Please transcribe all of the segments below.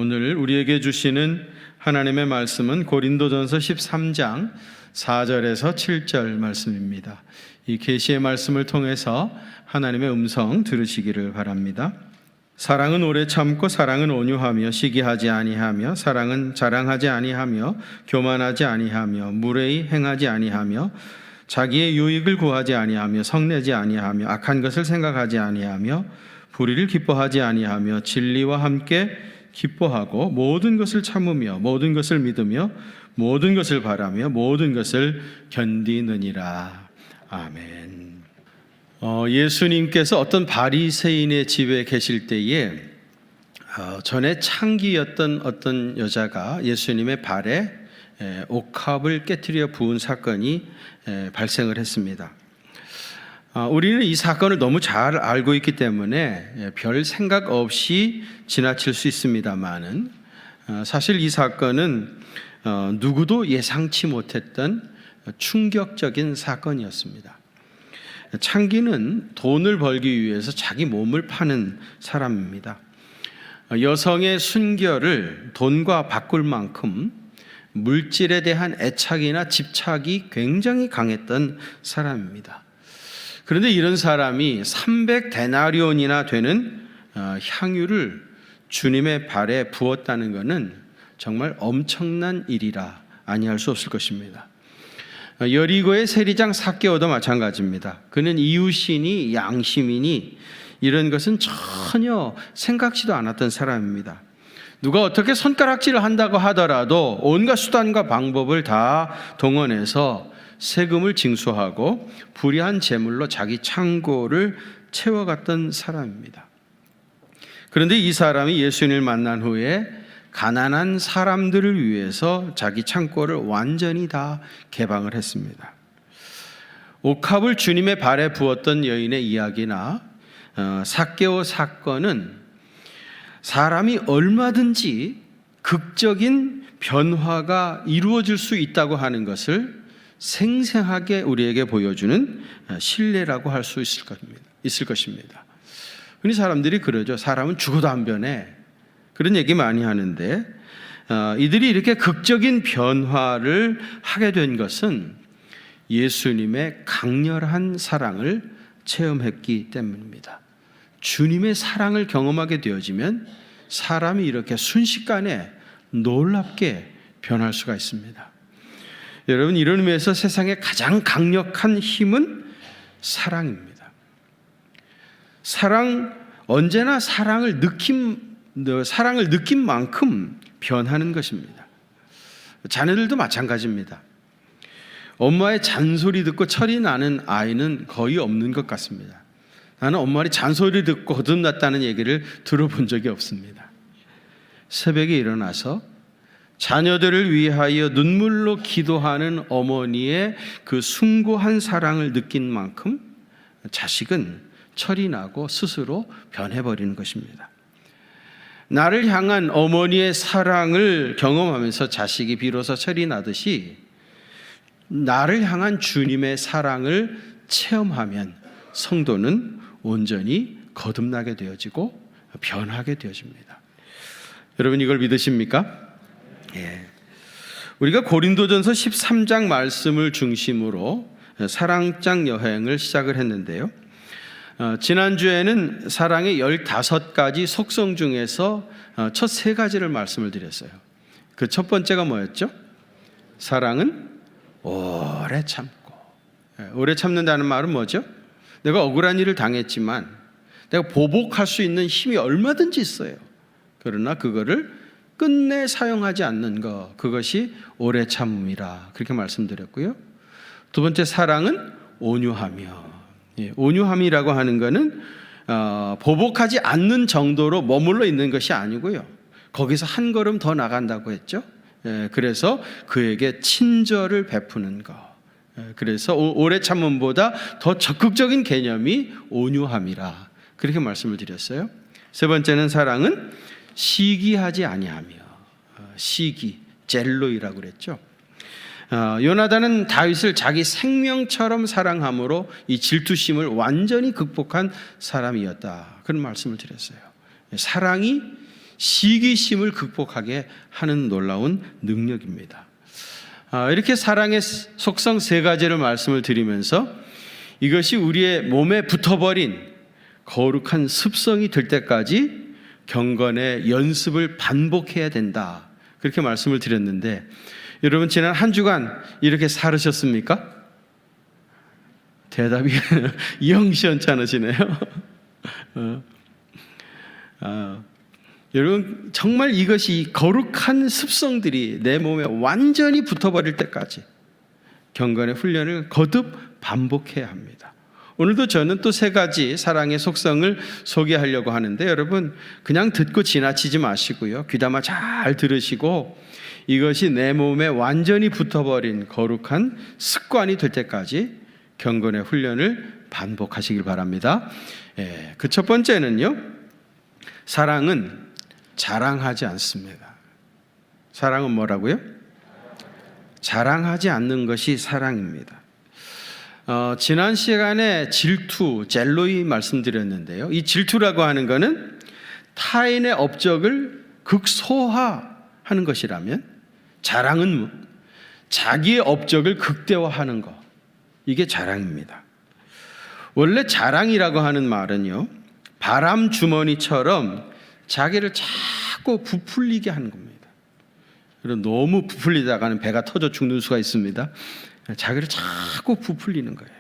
오늘 우리에게 주시는 하나님의 말씀은 고린도전서 13장 4절에서 7절 말씀입니다. 이 계시의 말씀을 통해서 하나님의 음성 들으시기를 바랍니다. 사랑은 오래 참고 사랑은 온유하며 시기하지 아니하며 사랑은 자랑하지 아니하며 교만하지 아니하며 무례히 행하지 아니하며 자기의 유익을 구하지 아니하며 성내지 아니하며 악한 것을 생각하지 아니하며 불의를 기뻐하지 아니하며 진리와 함께 기뻐하고 모든 것을 참으며 모든 것을 믿으며 모든 것을 바라며 모든 것을 견디느니라. 아멘. 예수님께서 어떤 바리새인의 집에 계실 때에 전에 창기였던 어떤 여자가 예수님의 발에 옥합을 깨트려 부은 사건이 발생을 했습니다. 우리는 이 사건을 너무 잘 알고 있기 때문에 별 생각 없이 지나칠 수 있습니다만은 사실 이 사건은 누구도 예상치 못했던 충격적인 사건이었습니다. 창기는 돈을 벌기 위해서 자기 몸을 파는 사람입니다. 여성의 순결을 돈과 바꿀 만큼 물질에 대한 애착이나 집착이 굉장히 강했던 사람입니다. 그런데 이런 사람이 300데나리온이나 되는 향유를 주님의 발에 부었다는 것은 정말 엄청난 일이라 아니할 수 없을 것입니다. 여리고의 세리장 삭개오도 마찬가지입니다. 그는 이웃이니 양심이니 이런 것은 전혀 생각지도 않았던 사람입니다. 누가 어떻게 손가락질을 한다고 하더라도 온갖 수단과 방법을 다 동원해서 세금을 징수하고 불의한 재물로 자기 창고를 채워갔던 사람입니다. 그런데 이 사람이 예수님을 만난 후에 가난한 사람들을 위해서 자기 창고를 완전히 다 개방을 했습니다. 옥합을 주님의 발에 부었던 여인의 이야기나 삭개오 사건은 사람이 얼마든지 극적인 변화가 이루어질 수 있다고 하는 것을 생생하게 우리에게 보여주는 신뢰라고 할 수 있을 것입니다. 흔히 사람들이 그러죠. 사람은 죽어도 안 변해. 그런 얘기 많이 하는데 이들이 이렇게 극적인 변화를 하게 된 것은 예수님의 강렬한 사랑을 체험했기 때문입니다. 주님의 사랑을 경험하게 되어지면 사람이 이렇게 순식간에 놀랍게 변할 수가 있습니다. 여러분, 이런 의미에서 세상의 가장 강력한 힘은 사랑입니다. 언제나 사랑을 느낀 만큼 변하는 것입니다. 자녀들도 마찬가지입니다. 엄마의 잔소리 듣고 철이 나는 아이는 거의 없는 것 같습니다. 나는 엄마의 잔소리 듣고 거듭났다는 얘기를 들어본 적이 없습니다. 새벽에 일어나서 자녀들을 위하여 눈물로 기도하는 어머니의 그 숭고한 사랑을 느낀 만큼 자식은 철이 나고 스스로 변해버리는 것입니다. 나를 향한 어머니의 사랑을 경험하면서 자식이 비로소 철이 나듯이 나를 향한 주님의 사랑을 체험하면 성도는 온전히 거듭나게 되어지고 변하게 되어집니다. 여러분, 이걸 믿으십니까? 우리가 고린도전서 13장 말씀을 중심으로 사랑장 여행을 시작을 했는데요. 지난주에는 사랑의 15가지 속성 중에서 첫 3가지를 말씀을 드렸어요. 그 첫 번째가 뭐였죠? 사랑은 오래 참고. 오래 참는다는 말은 뭐죠? 내가 억울한 일을 당했지만 내가 보복할 수 있는 힘이 얼마든지 있어요. 그러나 그거를 끝내 사용하지 않는 것, 그것이 오래 참음이라 그렇게 말씀드렸고요. 두 번째, 사랑은 온유하며. 온유함이라고 하는 것은 보복하지 않는 정도로 머물러 있는 것이 아니고요. 거기서 한 걸음 더 나간다고 했죠. 그래서 그에게 친절을 베푸는 것. 그래서 오래 참음보다 더 적극적인 개념이 온유함이라 그렇게 말씀을 드렸어요. 세 번째는 사랑은 시기하지 아니하며. 시기, 젤로이라고 그랬죠. 요나단은 다윗을 자기 생명처럼 사랑함으로 이 질투심을 완전히 극복한 사람이었다, 그런 말씀을 드렸어요. 사랑이 시기심을 극복하게 하는 놀라운 능력입니다. 이렇게 사랑의 속성 세 가지를 말씀을 드리면서 이것이 우리의 몸에 붙어버린 거룩한 습성이 될 때까지 경건의 연습을 반복해야 된다. 그렇게 말씀을 드렸는데 여러분 지난 한 주간 이렇게 살으셨습니까? 대답이 영시원찮으시네요. 여러분 정말 이것이 거룩한 습성들이 내 몸에 완전히 붙어버릴 때까지 경건의 훈련을 거듭 반복해야 합니다. 오늘도 저는 또 세 가지 사랑의 속성을 소개하려고 하는데 여러분 그냥 듣고 지나치지 마시고요. 귀담아 잘 들으시고 이것이 내 몸에 완전히 붙어버린 거룩한 습관이 될 때까지 경건의 훈련을 반복하시길 바랍니다. 그 첫 번째는요. 사랑은 자랑하지 않습니다. 사랑은 뭐라고요? 자랑하지 않는 것이 사랑입니다. 지난 시간에 질투, 젤로이 말씀드렸는데요. 이 질투라고 하는 것은 타인의 업적을 극소화하는 것이라면 자랑은 자기의 업적을 극대화하는 것. 이게 자랑입니다. 원래 자랑이라고 하는 말은요. 바람 주머니처럼 자기를 자꾸 부풀리게 하는 겁니다. 너무 부풀리다가는 배가 터져 죽는 수가 있습니다. 자기를 자꾸 부풀리는 거예요.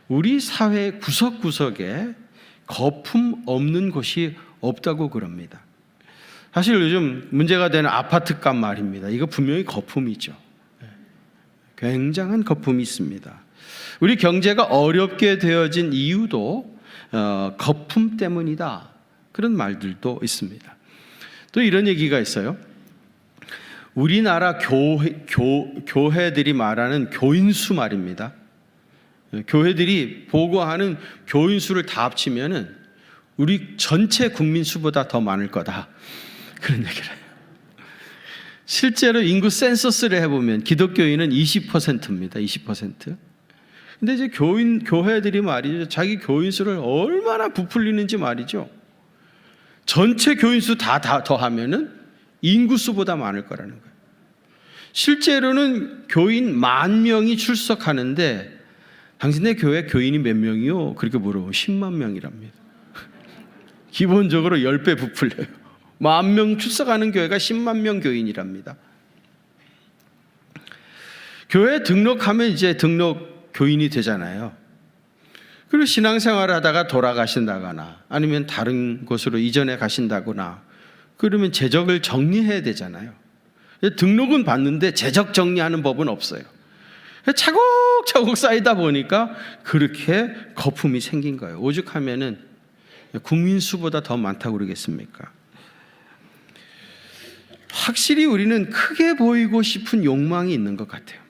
우리 사회 구석구석에 거품 없는 곳이 없다고 그럽니다. 사실 요즘 문제가 되는 아파트값 말입니다. 이거 분명히 거품이죠. 굉장한 거품이 있습니다. 우리 경제가 어렵게 되어진 이유도 거품 때문이다. 그런 말들도 있습니다. 또 이런 얘기가 있어요. 우리나라 교회들이 말하는 교인수 말입니다. 교회들이 보고하는 교인수를 다 합치면은 우리 전체 국민 수보다 더 많을 거다. 그런 얘기를 해요. 실제로 인구 센서스를 해보면 기독교인은 20%입니다. 20%. 근데 이제 교회들이 말이죠. 자기 교인수를 얼마나 부풀리는지 말이죠. 전체 교인수 다 더하면은 인구수보다 많을 거라는 거예요. 실제로는 교인 10,000명이 출석하는데 당신네 교회 교인이 몇 명이요? 그렇게 물어보면 10만 명이랍니다. 기본적으로 10배 부풀려요. 10,000명 출석하는 교회가 10만 명 교인이랍니다. 교회 등록하면 이제 등록 교인이 되잖아요. 그리고 신앙생활을 하다가 돌아가신다거나 아니면 다른 곳으로 이전해 가신다거나 그러면 재적을 정리해야 되잖아요. 등록은 받는데 재적 정리하는 법은 없어요. 차곡차곡 쌓이다 보니까 그렇게 거품이 생긴 거예요. 오죽하면은 국민 수보다 더 많다고 그러겠습니까? 확실히 우리는 크게 보이고 싶은 욕망이 있는 것 같아요.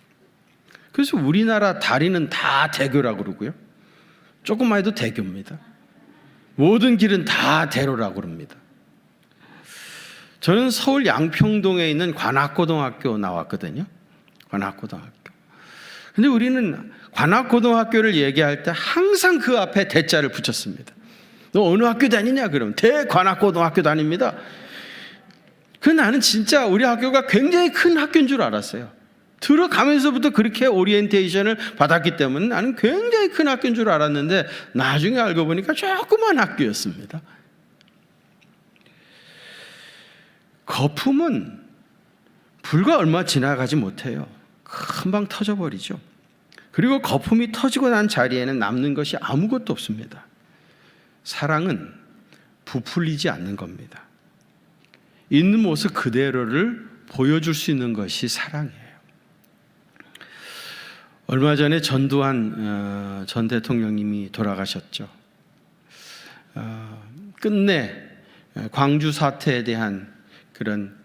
그래서 우리나라 다리는 다 대교라고 그러고요. 조금만 해도 대교입니다. 모든 길은 다 대로라고 그럽니다. 저는 서울 양평동에 있는 관악고등학교 나왔거든요. 관악고등학교. 근데 우리는 관악고등학교를 얘기할 때 항상 그 앞에 대자를 붙였습니다. 너 어느 학교 다니냐? 그러면 대관악고등학교 다닙니다. 나는 진짜 우리 학교가 굉장히 큰 학교인 줄 알았어요. 들어가면서부터 그렇게 오리엔테이션을 받았기 때문에 나는 굉장히 큰 학교인 줄 알았는데 나중에 알고 보니까 조그만 학교였습니다. 거품은 불과 얼마 지나가지 못해요. 금방 터져버리죠. 그리고 거품이 터지고 난 자리에는 남는 것이 아무것도 없습니다. 사랑은 부풀리지 않는 겁니다. 있는 모습 그대로를 보여줄 수 있는 것이 사랑이에요. 얼마 전에 전두환 전 대통령님이 돌아가셨죠. 끝내 광주 사태에 대한 그런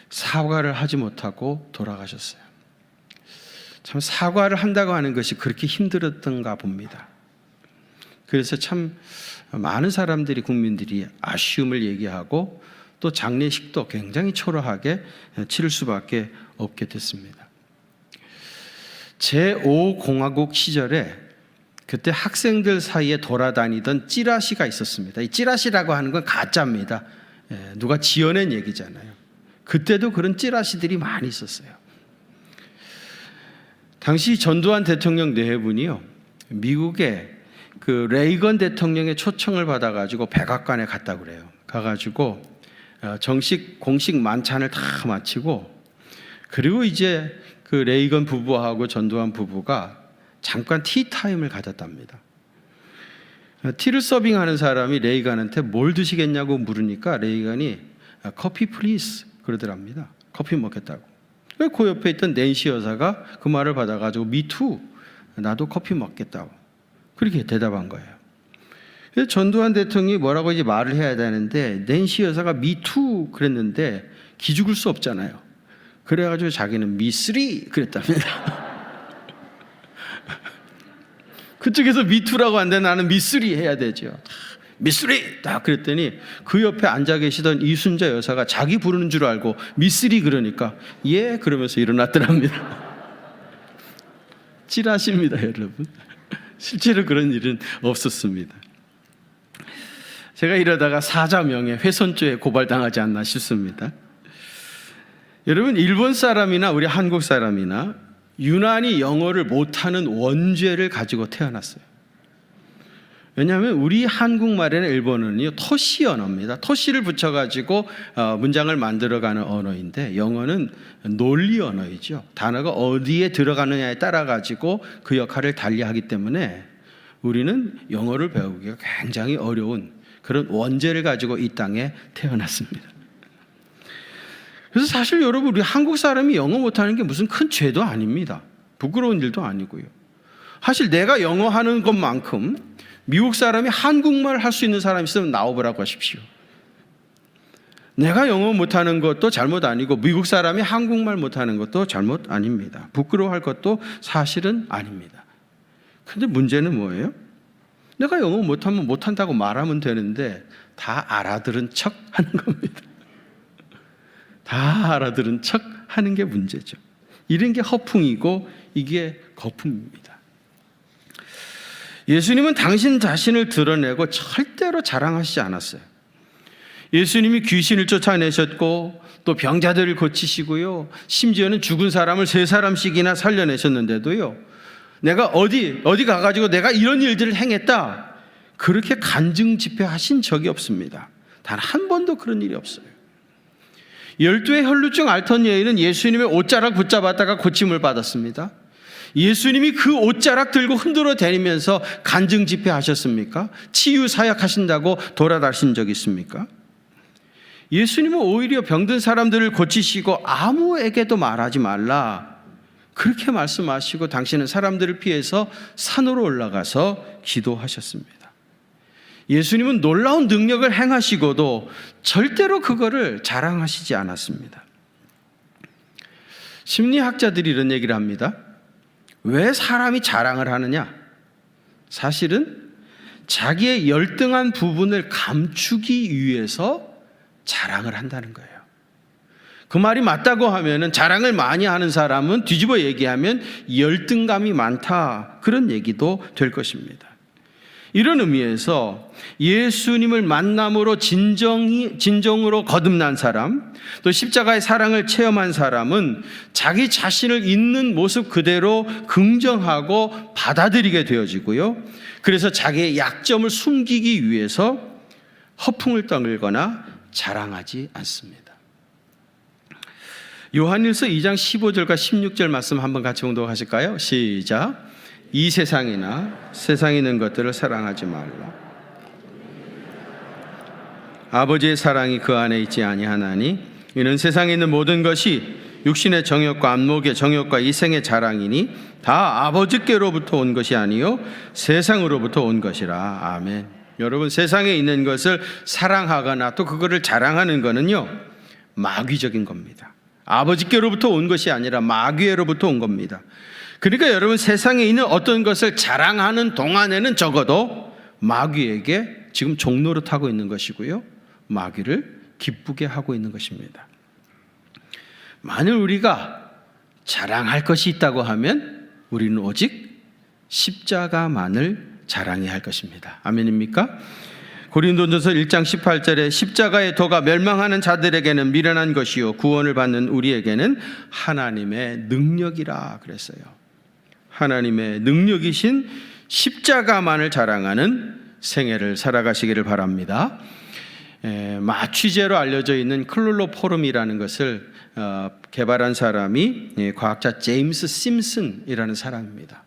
사과를 하지 못하고 돌아가셨어요. 참 사과를 한다고 하는 것이 그렇게 힘들었던가 봅니다. 그래서 참 많은 사람들이 국민들이 아쉬움을 얘기하고 또 장례식도 굉장히 초라하게 치를 수밖에 없게 됐습니다. 제5공화국 시절에 그때 학생들 사이에 돌아다니던 찌라시가 있었습니다. 이 찌라시라고 하는 건 가짜입니다. 누가 지어낸 얘기잖아요. 그때도 그런 찌라시들이 많이 있었어요. 당시 전두환 대통령 네 분이요, 미국에 그 레이건 대통령의 초청을 받아가지고 백악관에 갔다 그래요. 가가지고 공식 만찬을 다 마치고, 그리고 이제 그 레이건 부부하고 전두환 부부가 잠깐 티타임을 가졌답니다. 티를 서빙하는 사람이 레이건한테 뭘 드시겠냐고 물으니까 레이건이 커피 플리즈 그러더랍니다. 커피 먹겠다고. 그 옆에 있던 낸시 여사가 그 말을 받아가지고 미투, 나도 커피 먹겠다고 그렇게 대답한 거예요. 그래서 전두환 대통령이 뭐라고 이제 말을 해야 되는데 낸시 여사가 미투 그랬는데 기죽을 수 없잖아요. 그래가지고 자기는 미쓰리 그랬답니다. 그쪽에서 미투라고 하는데 나는 미쓰리 해야 되죠. 미쓰리 딱 그랬더니 그 옆에 앉아 계시던 이순자 여사가 자기 부르는 줄 알고 미쓰리 그러니까 예 그러면서 일어났더랍니다. 찌라시입니다, 여러분. 실제로 그런 일은 없었습니다. 제가 이러다가 사자명예 훼손죄에 고발당하지 않나 싶습니다. 여러분, 일본 사람이나 우리 한국 사람이나 유난히 영어를 못하는 원죄를 가지고 태어났어요. 왜냐하면 우리 한국말에는 일본어는요 토시 언어입니다. 토시를 붙여가지고 문장을 만들어가는 언어인데 영어는 논리 언어이죠. 단어가 어디에 들어가느냐에 따라 가지고 그 역할을 달리하기 때문에 우리는 영어를 배우기가 굉장히 어려운 그런 원죄를 가지고 이 땅에 태어났습니다. 그래서 사실 여러분, 우리 한국 사람이 영어 못하는 게 무슨 큰 죄도 아닙니다. 부끄러운 일도 아니고요. 사실 내가 영어 하는 것만큼 미국 사람이 한국말 할 수 있는 사람이 있으면 나와보라고 하십시오. 내가 영어 못하는 것도 잘못 아니고 미국 사람이 한국말 못하는 것도 잘못 아닙니다. 부끄러워할 것도 사실은 아닙니다. 근데 문제는 뭐예요? 내가 영어 못하면 못한다고 말하면 되는데 다 알아들은 척 하는 겁니다. 다 알아들은 척 하는 게 문제죠. 이런 게 허풍이고 이게 거품입니다. 예수님은 당신 자신을 드러내고 절대로 자랑하시지 않았어요. 예수님이 귀신을 쫓아내셨고 또 병자들을 고치시고요, 심지어는 죽은 사람을 3사람씩이나 살려내셨는데도요, 내가 어디 가가지고 내가 이런 일들을 행했다 그렇게 간증 집회하신 적이 없습니다. 단 한 번도 그런 일이 없어요. 12의 혈루증 앓던 여인은 예수님의 옷자락 붙잡았다가 고침을 받았습니다. 예수님이 그 옷자락 들고 흔들어 다니면서 간증 집회하셨습니까? 치유 사역하신다고 돌아다신 적 있습니까? 예수님은 오히려 병든 사람들을 고치시고 아무에게도 말하지 말라 그렇게 말씀하시고 당신은 사람들을 피해서 산으로 올라가서 기도하셨습니다. 예수님은 놀라운 능력을 행하시고도 절대로 그거를 자랑하시지 않았습니다. 심리학자들이 이런 얘기를 합니다. 왜 사람이 자랑을 하느냐? 사실은 자기의 열등한 부분을 감추기 위해서 자랑을 한다는 거예요. 그 말이 맞다고 하면은 자랑을 많이 하는 사람은 뒤집어 얘기하면 열등감이 많다 그런 얘기도 될 것입니다. 이런 의미에서 예수님을 만남으로 진정으로 거듭난 사람, 또 십자가의 사랑을 체험한 사람은 자기 자신을 있는 모습 그대로 긍정하고 받아들이게 되어지고요, 그래서 자기의 약점을 숨기기 위해서 허풍을 떨거나 자랑하지 않습니다. 요한일서 2장 15절과 16절 말씀 한번 같이 봉독하실까요? 시작. 이 세상이나 세상에 있는 것들을 사랑하지 말라. 아버지의 사랑이 그 안에 있지 아니하나니 이는 세상에 있는 모든 것이 육신의 정욕과 안목의 정욕과 이생의 자랑이니 다 아버지께로부터 온 것이 아니요 세상으로부터 온 것이라. 아멘. 여러분, 세상에 있는 것을 사랑하거나 또 그거를 자랑하는 거는요 마귀적인 겁니다. 아버지께로부터 온 것이 아니라 마귀로부터 온 겁니다. 그러니까 여러분, 세상에 있는 어떤 것을 자랑하는 동안에는 적어도 마귀에게 지금 종노릇하고 있는 것이고요, 마귀를 기쁘게 하고 있는 것입니다. 만일 우리가 자랑할 것이 있다고 하면 우리는 오직 십자가만을 자랑해야 할 것입니다. 아멘입니까? 고린도전서 1장 18절에 십자가의 도가 멸망하는 자들에게는 미련한 것이요 구원을 받는 우리에게는 하나님의 능력이라 그랬어요. 하나님의 능력이신 십자가만을 자랑하는 생애를 살아가시기를 바랍니다. 마취제로 알려져 있는 클로로포름이라는 것을 개발한 사람이 과학자 제임스 심슨이라는 사람입니다.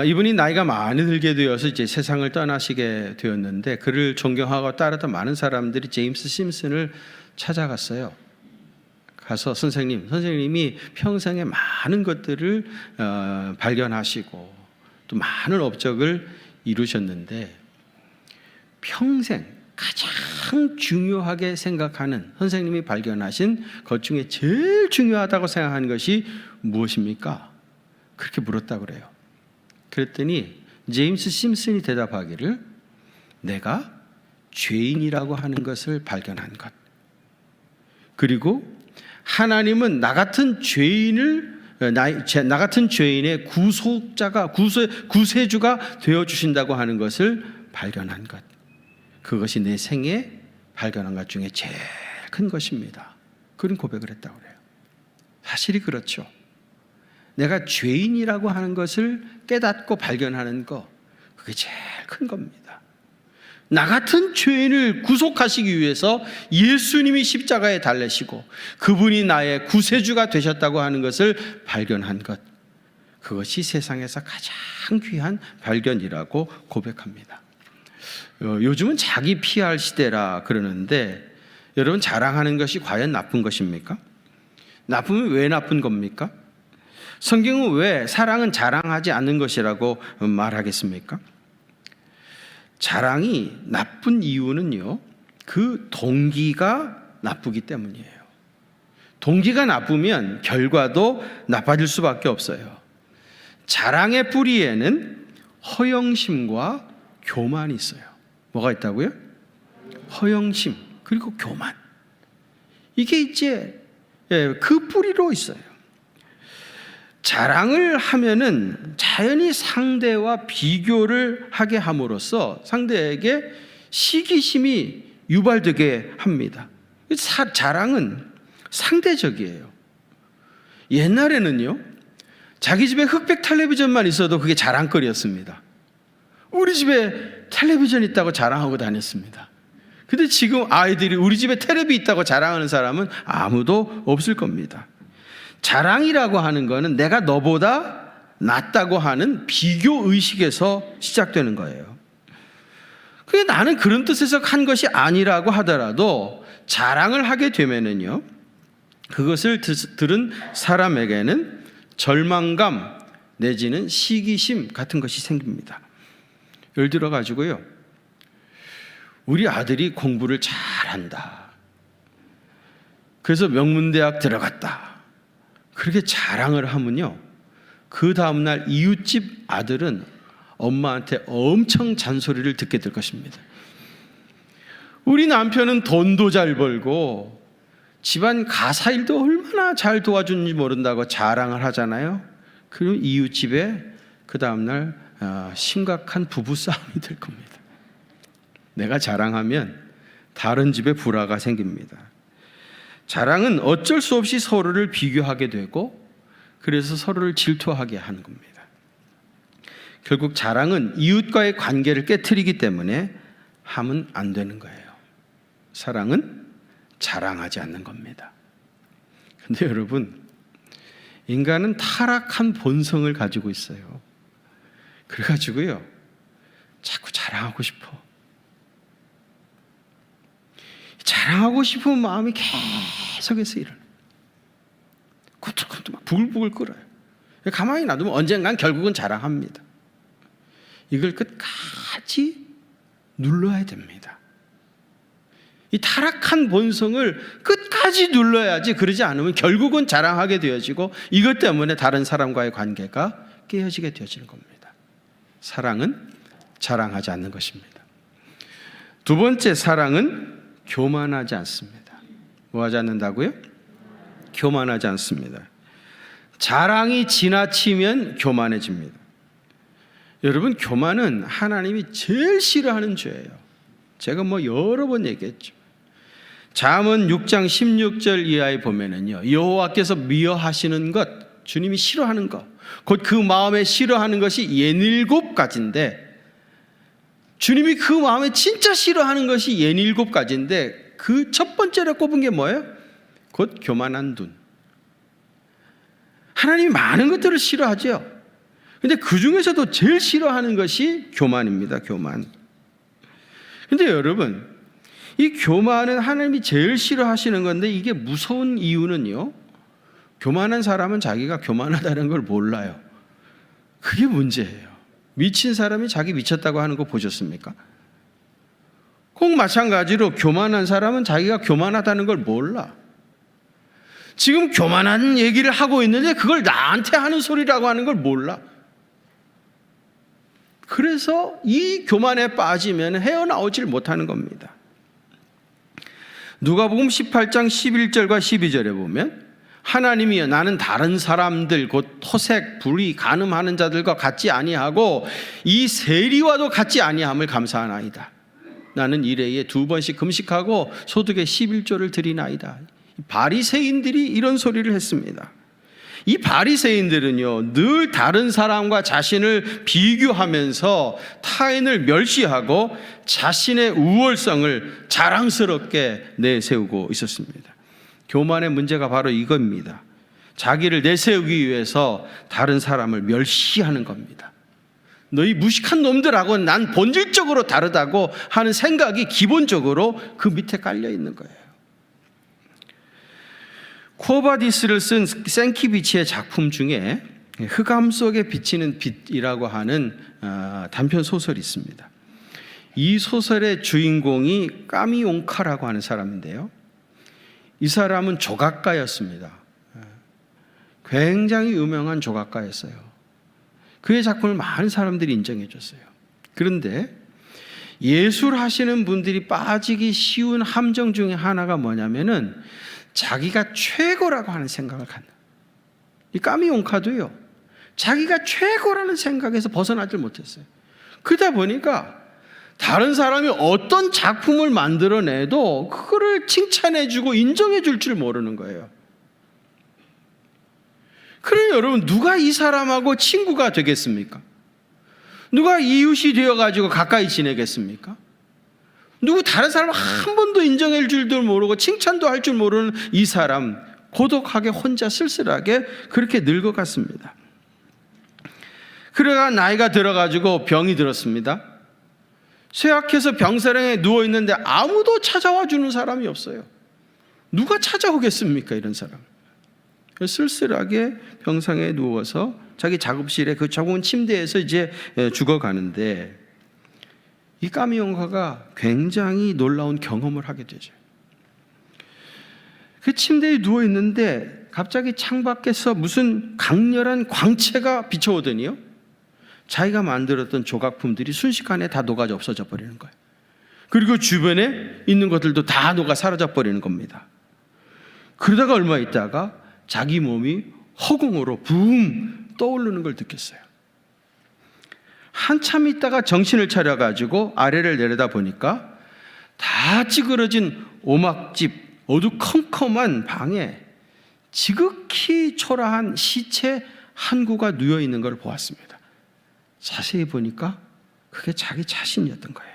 이분이 나이가 많이 들게 되어서 이제 세상을 떠나시게 되었는데, 그를 존경하고 따르던 많은 사람들이 제임스 심슨을 찾아갔어요. 가서 선생님이 평생에 많은 것들을 발견하시고 또 많은 업적을 이루셨는데, 평생 가장 중요하게 생각하는, 선생님이 발견하신 것 중에 제일 중요하다고 생각하는 것이 무엇입니까? 그렇게 물었다고 그래요. 그랬더니 제임스 심슨이 대답하기를, 내가 죄인이라고 하는 것을 발견한 것, 그리고 하나님은 나 같은 죄인의 구속자가, 구세주가 되어주신다고 하는 것을 발견한 것, 그것이 내 생에 발견한 것 중에 제일 큰 것입니다. 그런 고백을 했다고 그래요. 사실이 그렇죠. 내가 죄인이라고 하는 것을 깨닫고 발견하는 거, 그게 제일 큰 겁니다. 나 같은 죄인을 구속하시기 위해서 예수님이 십자가에 달리시고 그분이 나의 구세주가 되셨다고 하는 것을 발견한 것, 그것이 세상에서 가장 귀한 발견이라고 고백합니다. 요즘은 자기 PR 시대라 그러는데, 여러분, 자랑하는 것이 과연 나쁜 것입니까? 나쁘면 왜 나쁜 겁니까? 성경은 왜 사랑은 자랑하지 않는 것이라고 말하겠습니까? 자랑이 나쁜 이유는요, 그 동기가 나쁘기 때문이에요. 동기가 나쁘면 결과도 나빠질 수밖에 없어요. 자랑의 뿌리에는 허영심과 교만이 있어요. 뭐가 있다고요? 허영심, 그리고 교만. 이게 이제 그 뿌리로 있어요. 자랑을 하면은 자연히 상대와 비교를 하게 함으로써 상대에게 시기심이 유발되게 합니다. 자랑은 상대적이에요. 옛날에는요, 자기 집에 흑백 텔레비전만 있어도 그게 자랑거리였습니다. 우리 집에 텔레비전 있다고 자랑하고 다녔습니다. 근데 지금 아이들이 우리 집에 텔레비 있다고 자랑하는 사람은 아무도 없을 겁니다. 자랑이라고 하는 것은 내가 너보다 낫다고 하는 비교 의식에서 시작되는 거예요. 그게 나는 그런 뜻에서 한 것이 아니라고 하더라도 자랑을 하게 되면은요, 그것을 들은 사람에게는 절망감 내지는 시기심 같은 것이 생깁니다. 예를 들어 가지고요, 우리 아들이 공부를 잘한다, 그래서 명문대학 들어갔다, 그렇게 자랑을 하면요, 그 다음날 이웃집 아들은 엄마한테 엄청 잔소리를 듣게 될 것입니다. 우리 남편은 돈도 잘 벌고 집안 가사일도 얼마나 잘 도와주는지 모른다고 자랑을 하잖아요. 그리고 이웃집에 그 다음날 심각한 부부싸움이 될 겁니다. 내가 자랑하면 다른 집에 불화가 생깁니다. 자랑은 어쩔 수 없이 서로를 비교하게 되고, 그래서 서로를 질투하게 하는 겁니다. 결국 자랑은 이웃과의 관계를 깨트리기 때문에 하면 안 되는 거예요. 사랑은 자랑하지 않는 겁니다. 근데 여러분, 인간은 타락한 본성을 가지고 있어요. 그래가지고요, 자꾸 자랑하고 싶어. 자랑하고 싶은 마음이 계속해서 일어나요. 꾸틀꾸틀 막 부글부글 끓어요. 가만히 놔두면 언젠간 결국은 자랑합니다. 이걸 끝까지 눌러야 됩니다. 이 타락한 본성을 끝까지 눌러야지, 그러지 않으면 결국은 자랑하게 되어지고 이것 때문에 다른 사람과의 관계가 깨어지게 되어지는 겁니다. 사랑은 자랑하지 않는 것입니다. 두 번째, 사랑은 교만하지 않습니다. 뭐 하지 않는다고요? 교만하지 않습니다. 자랑이 지나치면 교만해집니다. 여러분, 교만은 하나님이 제일 싫어하는 죄예요. 제가 여러 번 얘기했죠. 잠언 6장 16절 이하에 보면은요, 여호와께서 미워하시는 것, 주님이 싫어하는 것, 곧 그 마음에 싫어하는 것이 67가지인데, 주님이 그 마음에 진짜 싫어하는 것이 67가지인데 그 첫 번째로 꼽은 게 뭐예요? 곧 교만한 눈. 하나님이 많은 것들을 싫어하죠. 근데 그 중에서도 제일 싫어하는 것이 교만입니다. 교만. 근데 여러분, 이 교만은 하나님이 제일 싫어하시는 건데, 이게 무서운 이유는요, 교만한 사람은 자기가 교만하다는 걸 몰라요. 그게 문제예요. 미친 사람이 자기 미쳤다고 하는 거 보셨습니까? 꼭 마찬가지로 교만한 사람은 자기가 교만하다는 걸 몰라. 지금 교만한 얘기를 하고 있는데 그걸 나한테 하는 소리라고 하는 걸 몰라. 그래서 이 교만에 빠지면 헤어나오질 못하는 겁니다. 누가복음 18장 11절과 12절에 보면, 하나님이여, 나는 다른 사람들 곧 토색, 불의, 간음하는 자들과 같지 아니하고 이 세리와도 같지 아니함을 감사하나이다. 나는 일회에 2번씩 금식하고 소득의 11조를 드리나이다. 바리새인들이 이런 소리를 했습니다. 이 바리새인들은요, 늘 다른 사람과 자신을 비교하면서 타인을 멸시하고 자신의 우월성을 자랑스럽게 내세우고 있었습니다. 교만의 문제가 바로 이겁니다. 자기를 내세우기 위해서 다른 사람을 멸시하는 겁니다. 너희 무식한 놈들하고는 난 본질적으로 다르다고 하는 생각이 기본적으로 그 밑에 깔려 있는 거예요. 쿠어바디스를 쓴 생키비치의 작품 중에 흑암 속에 비치는 빛이라고 하는 단편 소설이 있습니다. 이 소설의 주인공이 까미옹카라고 하는 사람인데요, 이 사람은 조각가였습니다. 굉장히 유명한 조각가였어요. 그의 작품을 많은 사람들이 인정해 줬어요. 그런데 예술하시는 분들이 빠지기 쉬운 함정 중에 하나가 뭐냐면은 자기가 최고라고 하는 생각을 갖는. 이 까미옹카도요, 자기가 최고라는 생각에서 벗어나질 못했어요. 그러다 보니까 다른 사람이 어떤 작품을 만들어내도 그거를 칭찬해주고 인정해줄 줄 모르는 거예요. 그럼 여러분, 누가 이 사람하고 친구가 되겠습니까? 누가 이웃이 되어가지고 가까이 지내겠습니까? 누구 다른 사람 한 번도 인정할 줄도 모르고 칭찬도 할 줄 모르는 이 사람, 고독하게 혼자 쓸쓸하게 그렇게 늙어갔습니다. 그러다가 나이가 들어가지고 병이 들었습니다. 쇠약해서 병사량에 누워있는데 아무도 찾아와 주는 사람이 없어요. 누가 찾아오겠습니까, 이런 사람? 쓸쓸하게 병상에 누워서 자기 작업실에 그 좁은 침대에서 이제 죽어가는데, 이 까미옹카가 굉장히 놀라운 경험을 하게 되죠. 그 침대에 누워있는데 갑자기 창밖에서 무슨 강렬한 광채가 비춰오더니요, 자기가 만들었던 조각품들이 순식간에 다 녹아져 없어져 버리는 거예요. 그리고 주변에 있는 것들도 다 녹아 사라져 버리는 겁니다. 그러다가 얼마 있다가 자기 몸이 허공으로 붕 떠오르는 걸 느꼈어요. 한참 있다가 정신을 차려가지고 아래를 내려다 보니까 다 찌그러진 오막집 어두컴컴한 방에 지극히 초라한 시체 한 구가 누워있는 걸 보았습니다. 자세히 보니까 그게 자기 자신이었던 거예요.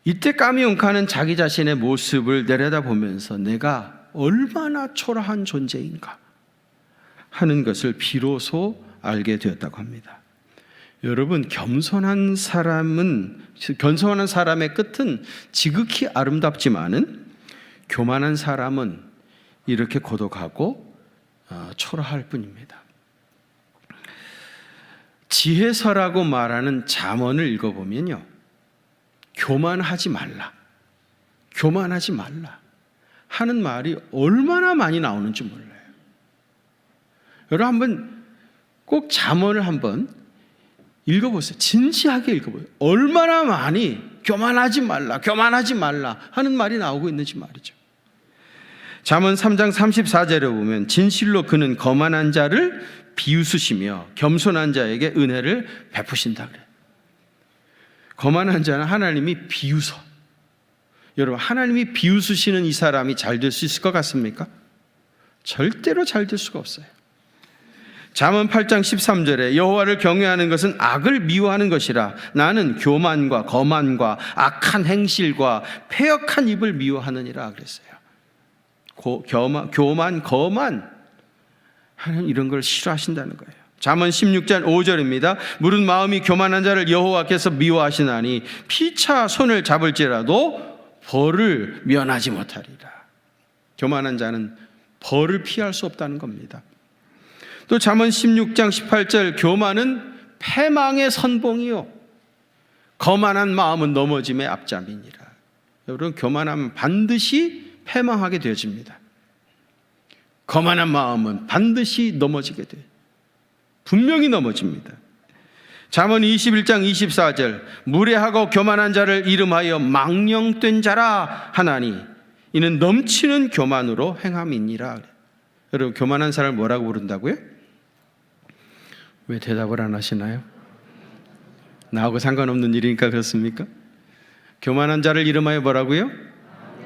이때 까미옹카는 자기 자신의 모습을 내려다보면서 내가 얼마나 초라한 존재인가 하는 것을 비로소 알게 되었다고 합니다. 여러분, 겸손한 사람의 끝은 지극히 아름답지만은 교만한 사람은 이렇게 고독하고 초라할 뿐입니다. 지혜서라고 말하는 잠언을 읽어보면요, 교만하지 말라 하는 말이 얼마나 많이 나오는지 몰라요. 여러분, 한번 꼭 잠언을 한번 읽어보세요. 진지하게 읽어보세요. 얼마나 많이 교만하지 말라 하는 말이 나오고 있는지 말이죠. 잠언 3장 34절에 보면 진실로 그는 거만한 자를 비웃으시며 겸손한 자에게 은혜를 베푸신다 그래요. 거만한 자는 하나님이 비웃어. 여러분, 하나님이 비웃으시는 이 사람이 잘 될 수 있을 것 같습니까? 절대로 잘 될 수가 없어요. 잠언 8장 13절에 여호와를 경외하는 것은 악을 미워하는 것이라 나는 교만과 거만과 악한 행실과 패역한 입을 미워하느니라 그랬어요. 교만, 거만, 하나님 이런 걸 싫어하신다는 거예요. 잠언 16장 5절입니다. 무릇 마음이 교만한 자를 여호와께서 미워하시나니 피차 손을 잡을지라도 벌을 면하지 못하리라. 교만한 자는 벌을 피할 수 없다는 겁니다. 또 잠언 16장 18절 교만은 패망의 선봉이요 거만한 마음은 넘어짐의 앞잡이니라. 여러분, 교만하면 반드시 패망하게 되어집니다. 거만한 마음은 반드시 넘어지게 돼요. 분명히 넘어집니다. 잠언 21장 24절 무례하고 교만한 자를 이름하여 망령된 자라 하나니 이는 넘치는 교만으로 행함이니라. 여러분, 교만한 사람을 뭐라고 부른다고요? 왜 대답을 안 하시나요? 나하고 상관없는 일이니까 그렇습니까? 교만한 자를 이름하여 뭐라고요?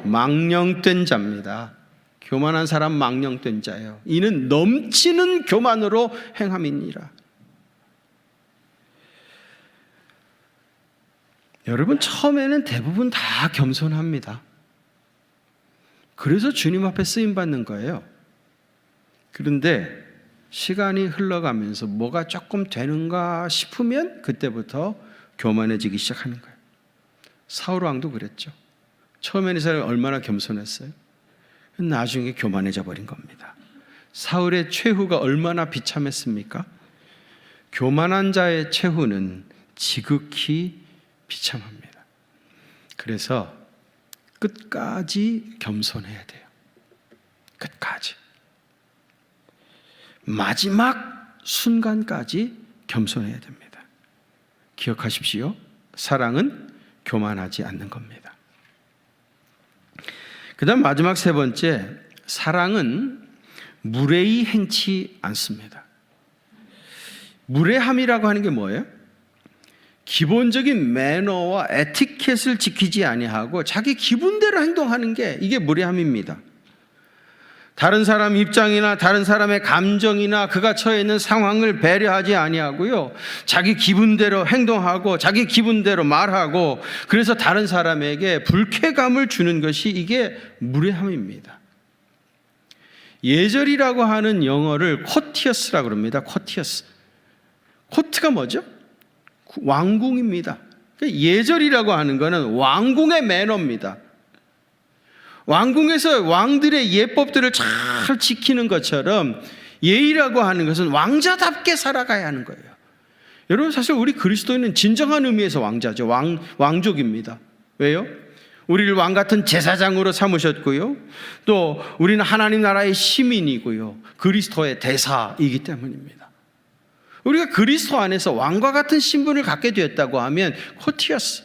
망령된 자입니다. 교만한 사람 망령된 자예요. 이는 넘치는 교만으로 행함이니라. 여러분, 처음에는 대부분 다 겸손합니다. 그래서 주님 앞에 쓰임받는 거예요. 그런데 시간이 흘러가면서 뭐가 조금 되는가 싶으면 그때부터 교만해지기 시작하는 거예요. 사울 왕도 그랬죠. 처음에는 이 사람이 얼마나 겸손했어요. 나중에 교만해져 버린 겁니다. 사울의 최후가 얼마나 비참했습니까? 교만한 자의 최후는 지극히 비참합니다. 그래서 끝까지 겸손해야 돼요. 끝까지. 마지막 순간까지 겸손해야 됩니다. 기억하십시오. 사랑은 교만하지 않는 겁니다. 그 다음 마지막 세 번째, 사랑은 무례히 행치 않습니다. 무례함이라고 하는 게 뭐예요? 기본적인 매너와 에티켓을 지키지 아니하고 자기 기분대로 행동하는 게 이게 무례함입니다. 다른 사람 입장이나 다른 사람의 감정이나 그가 처해 있는 상황을 배려하지 아니하고요, 자기 기분대로 행동하고 자기 기분대로 말하고, 그래서 다른 사람에게 불쾌감을 주는 것이 이게 무례함입니다. 예절이라고 하는 영어를 코티어스라고 합니다. 코티어스. 코트가 뭐죠? 왕궁입니다. 예절이라고 하는 것은 왕궁의 매너입니다. 왕궁에서 왕들의 예법들을 잘 지키는 것처럼 예의라고 하는 것은 왕자답게 살아가야 하는 거예요. 여러분, 사실 우리 그리스도인은 진정한 의미에서 왕자죠. 왕족입니다. 왜요? 우리를 왕 같은 제사장으로 삼으셨고요, 또 우리는 하나님 나라의 시민이고요, 그리스도의 대사이기 때문입니다. 우리가 그리스도 안에서 왕과 같은 신분을 갖게 되었다고 하면 코티어스,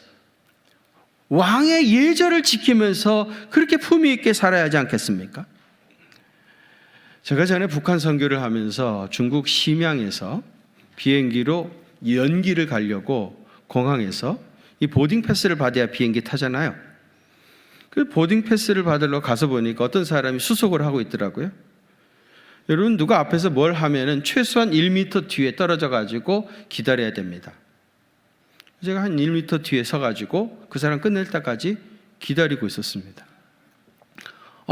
왕의 예절을 지키면서 그렇게 품위 있게 살아야 하지 않겠습니까? 제가 전에 북한 선교를 하면서 중국 심양에서 비행기로 연기를 가려고 공항에서 이 보딩 패스를 받아야 비행기 타잖아요. 그 보딩 패스를 받으러 가서 보니까 어떤 사람이 수속을 하고 있더라고요. 여러분, 누가 앞에서 뭘 하면은 최소한 1m 뒤에 떨어져 가지고 기다려야 됩니다. 제가 한 1m 뒤에 서가지고 그 사람 끝낼 때까지 기다리고 있었습니다.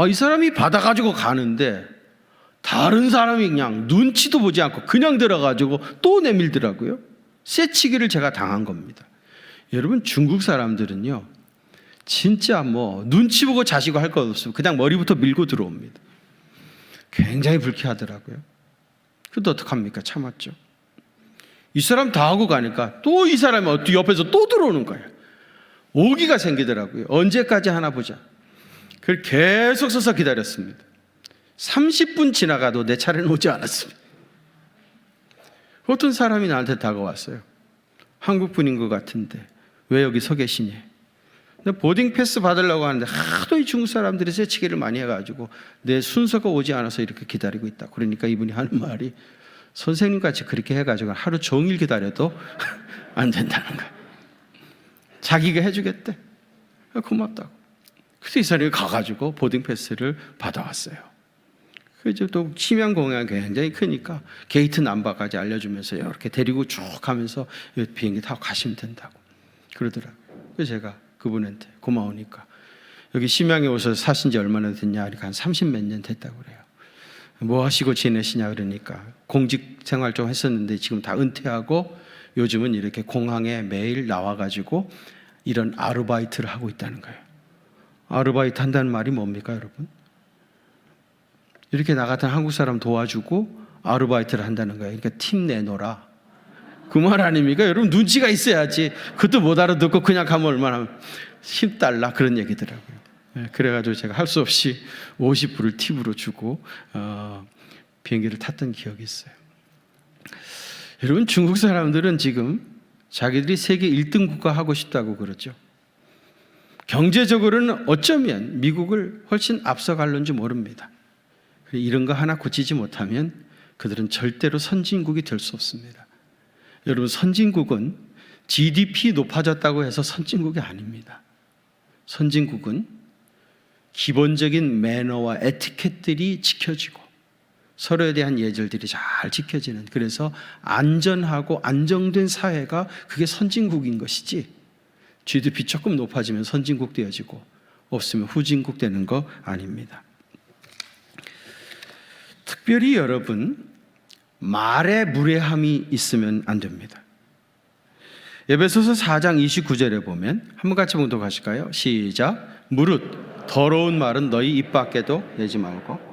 이 사람이 받아가지고 가는데 다른 사람이 그냥 눈치도 보지 않고 그냥 들어가지고 또 내밀더라고요. 쇠치기를 제가 당한 겁니다. 여러분, 중국 사람들은요, 진짜 뭐 눈치 보고 자시고 할 것 없으면 그냥 머리부터 밀고 들어옵니다. 굉장히 불쾌하더라고요. 그래도 어떡합니까? 참았죠. 이 사람 다 하고 가니까 또 이 사람이 옆에서 또 들어오는 거예요. 오기가 생기더라고요. 언제까지 하나 보자. 그걸 계속 서서 기다렸습니다. 30분 지나가도 내 차례는 오지 않았습니다. 어떤 사람이 나한테 다가왔어요. 한국 분인 것 같은데 왜 여기 서 계시니? 근데 보딩 패스 받으려고 하는데 하도 이 중국 사람들이 새치기를 많이 해가지고 내 순서가 오지 않아서 이렇게 기다리고 있다. 그러니까 이분이 하는 말이 선생님같이 그렇게 해가지고 하루 종일 기다려도 안 된다는 거야. 자기가 해주겠대. 고맙다고. 그래서 이 사람이 가가지고 보딩 패스를 받아왔어요. 그래서 또 심양 공항이 굉장히 크니까 게이트 넘버까지 알려주면서 이렇게 데리고 쭉 가면서 비행기 타고 가시면 된다고 그러더라고요. 그래서 제가 그분한테 고마우니까 여기 심양에 오셔서 사신 지 얼마나 됐냐 하니까 한 30몇 년 됐다고 그래요. 뭐 하시고 지내시냐 그러니까 공직 생활 좀 했었는데 지금 다 은퇴하고 요즘은 이렇게 공항에 매일 나와가지고 이런 아르바이트를 하고 있다는 거예요. 아르바이트 한다는 말이 뭡니까 여러분? 이렇게 나 같은 한국 사람 도와주고 아르바이트를 한다는 거예요. 그러니까 팀 내놓으라. 그 말 아닙니까? 여러분 눈치가 있어야지. 그것도 못 알아듣고 그냥 가면 얼마나 $10 그런 얘기더라고요. 그래가지고 제가 할 수 없이 50불을 팁으로 주고 비행기를 탔던 기억이 있어요. 여러분 중국 사람들은 지금 자기들이 세계 1등 국가 하고 싶다고 그러죠. 경제적으로는 어쩌면 미국을 훨씬 앞서갈는지 모릅니다. 이런 거 하나 고치지 못하면 그들은 절대로 선진국이 될 수 없습니다. 여러분 선진국은 GDP 높아졌다고 해서 선진국이 아닙니다. 선진국은 기본적인 매너와 에티켓들이 지켜지고 서로에 대한 예절들이 잘 지켜지는, 그래서 안전하고 안정된 사회가 그게 선진국인 것이지 GDP 조금 높아지면 선진국 되어지고 없으면 후진국 되는 거 아닙니다. 특별히 여러분 말에 무례함이 있으면 안 됩니다. 에베소서 4장 29절에 보면 한번 같이 봉독하실까요? 시작. 무릇 더러운 말은 너희 입 밖에도 내지 말고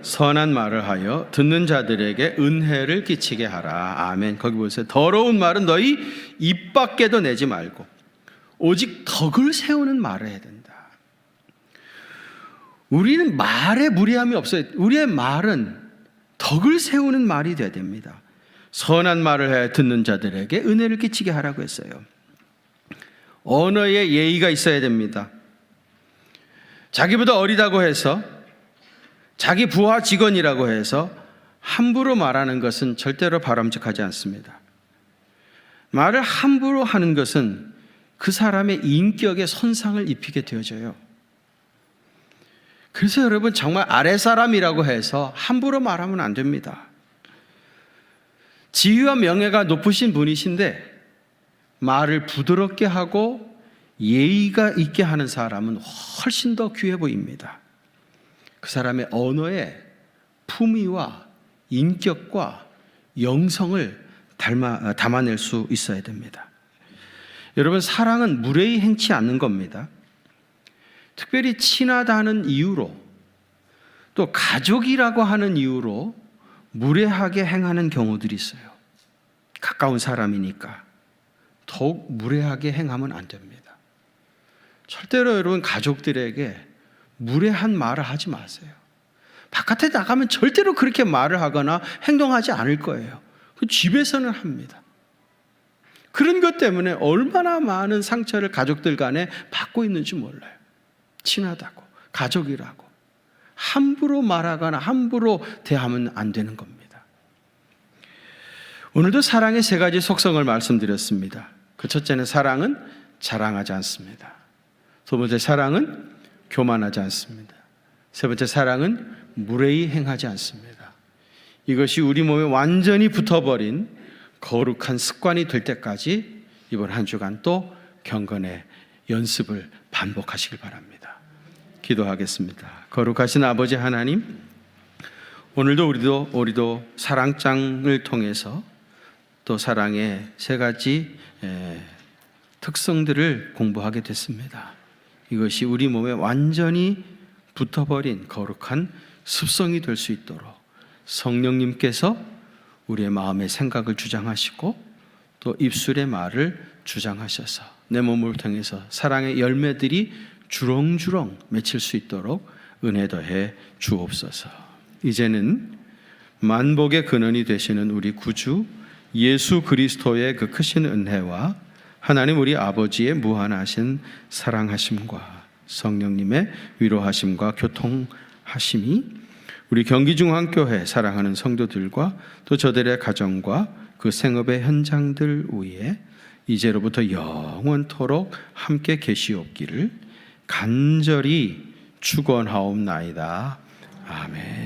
선한 말을 하여 듣는 자들에게 은혜를 끼치게 하라. 아멘. 거기 보세요. 더러운 말은 너희 입 밖에도 내지 말고 오직 덕을 세우는 말을 해야 된다. 우리는 말에 무례함이 없어요. 우리의 말은 덕을 세우는 말이 돼야 됩니다. 선한 말을 해 듣는 자들에게 은혜를 끼치게 하라고 했어요. 언어에 예의가 있어야 됩니다. 자기보다 어리다고 해서 자기 부하 직원이라고 해서 함부로 말하는 것은 절대로 바람직하지 않습니다. 말을 함부로 하는 것은 그 사람의 인격에 손상을 입히게 되어져요. 그래서 여러분 정말 아랫사람이라고 해서 함부로 말하면 안 됩니다. 지위와 명예가 높으신 분이신데 말을 부드럽게 하고 예의가 있게 하는 사람은 훨씬 더 귀해 보입니다. 그 사람의 언어에 품위와 인격과 영성을 담아낼 수 있어야 됩니다. 여러분 사랑은 무례히 행치 않는 겁니다. 특별히 친하다는 이유로 또 가족이라고 하는 이유로 무례하게 행하는 경우들이 있어요. 가까운 사람이니까 더욱 무례하게 행하면 안 됩니다. 절대로 여러분 가족들에게 무례한 말을 하지 마세요. 바깥에 나가면 절대로 그렇게 말을 하거나 행동하지 않을 거예요. 집에서는 합니다. 그런 것 때문에 얼마나 많은 상처를 가족들 간에 받고 있는지 몰라요. 친하다고, 가족이라고 함부로 말하거나 함부로 대하면 안 되는 겁니다. 오늘도 사랑의 세 가지 속성을 말씀드렸습니다. 그 첫째는 사랑은 자랑하지 않습니다. 두 번째 사랑은 교만하지 않습니다. 세 번째 사랑은 무례히 행하지 않습니다. 이것이 우리 몸에 완전히 붙어버린 거룩한 습관이 될 때까지 이번 한 주간 또 경건의 연습을 반복하시길 바랍니다. 기도하겠습니다. 거룩하신 아버지 하나님, 오늘도 우리도 사랑장을 통해서 또 사랑의 세 가지 특성들을 공부하게 됐습니다. 이것이 우리 몸에 완전히 붙어버린 거룩한 습성이 될 수 있도록 성령님께서 우리의 마음의 생각을 주장하시고 또 입술의 말을 주장하셔서 내 몸을 통해서 사랑의 열매들이 주렁주렁 맺힐 수 있도록 은혜 더해 주옵소서. 이제는 만복의 근원이 되시는 우리 구주 예수 그리스도의 그 크신 은혜와 하나님 우리 아버지의 무한하신 사랑하심과 성령님의 위로하심과 교통하심이 우리 경기중앙교회 사랑하는 성도들과 또 저들의 가정과 그 생업의 현장들 위에 이제로부터 영원토록 함께 계시옵기를 간절히 축원하옵나이다. 아멘.